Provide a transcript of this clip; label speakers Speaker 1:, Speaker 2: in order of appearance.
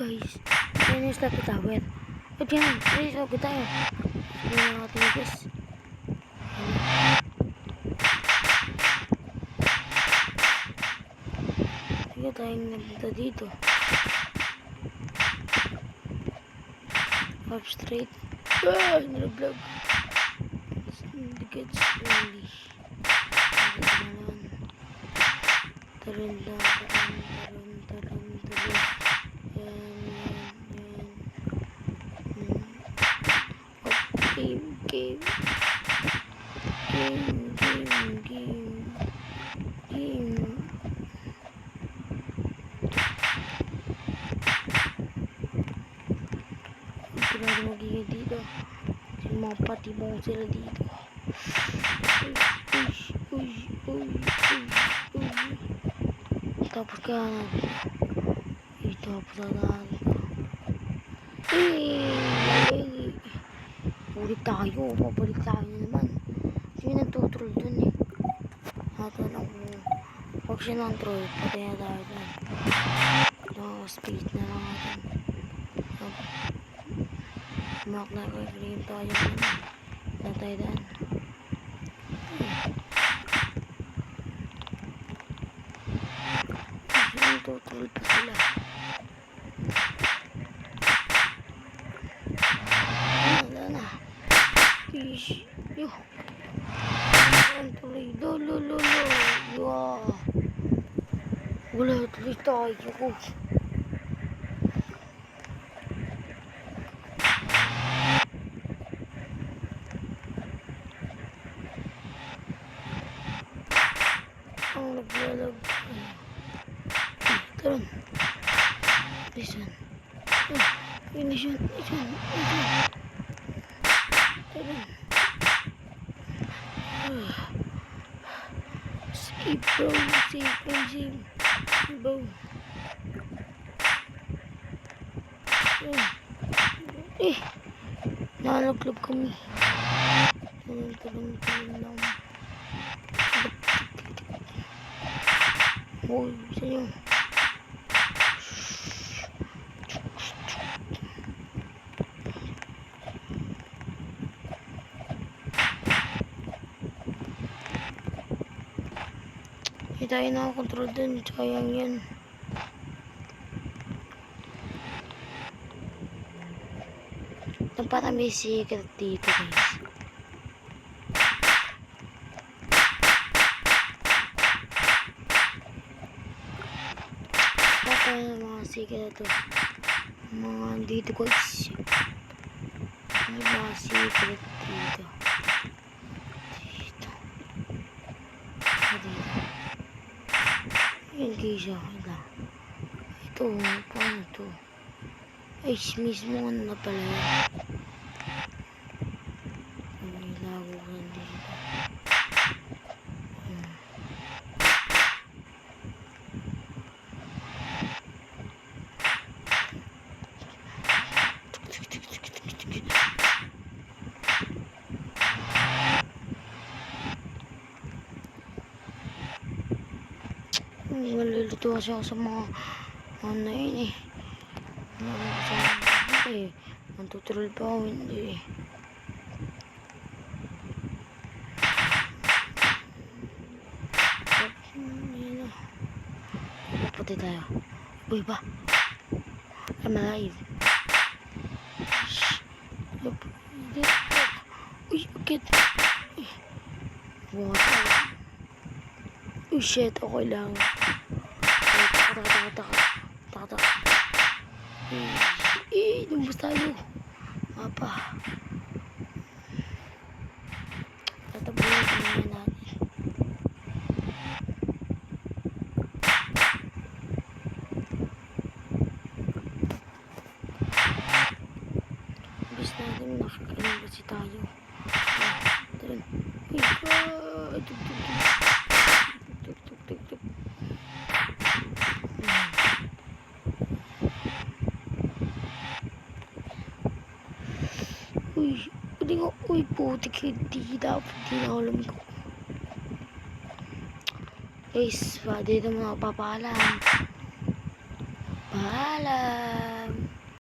Speaker 1: guys, ayun yung slap tower. O dyan, please, okay tayo. Sige na natin guys. Sige tayong nagpunta dito. Up straight. Nilaglag. Gets English. Taran lang. Game. Grabe magiging dito. Mga pati mo sila dito. Tapos kaya natin. Tapos na natin. Ulit tayo. Pabalik tayo naman. Sino nagtutrol dun eh. Nato lang kung pag siya nang troll, patay na tayo dun. Speed na lang natin. Mark na green tayo dun. Natay dun. Nagtutrol pa sila. Wala na. Fish. Yo. Tuloy. Lo. Wow. Wala tuloy tayo. Ang naglalag. Taron. Listen. Listen. Taron. Save bro. Nalaglab kami. Taron lang. Hoy, sa'yo. Hindi tayo nakakontrol dun. Sayang yan. Parang may secret dito guys. Baka mga secret ito. Mga dito guys. May mga secret dito. Yan guys. Ito. Paano ito? Ay, mismo na pala yan. Lago ko dito. Malilito kasi ako sa mga ano yun eh. Nantutrol pa ako, hindi eh. Puti tayo. Uy ba? I'm alive. Uy, bakit? Water. Uy, shit. Okay lang. Taka. Lumbos tayo. Mapa. Tatabuhin naman natin. Bis natin nakakain kasi tayo. Tara. Tuk. Uy, putik, hindi dapat din ako lumiko. Guys, dito mga papalam. Paalam.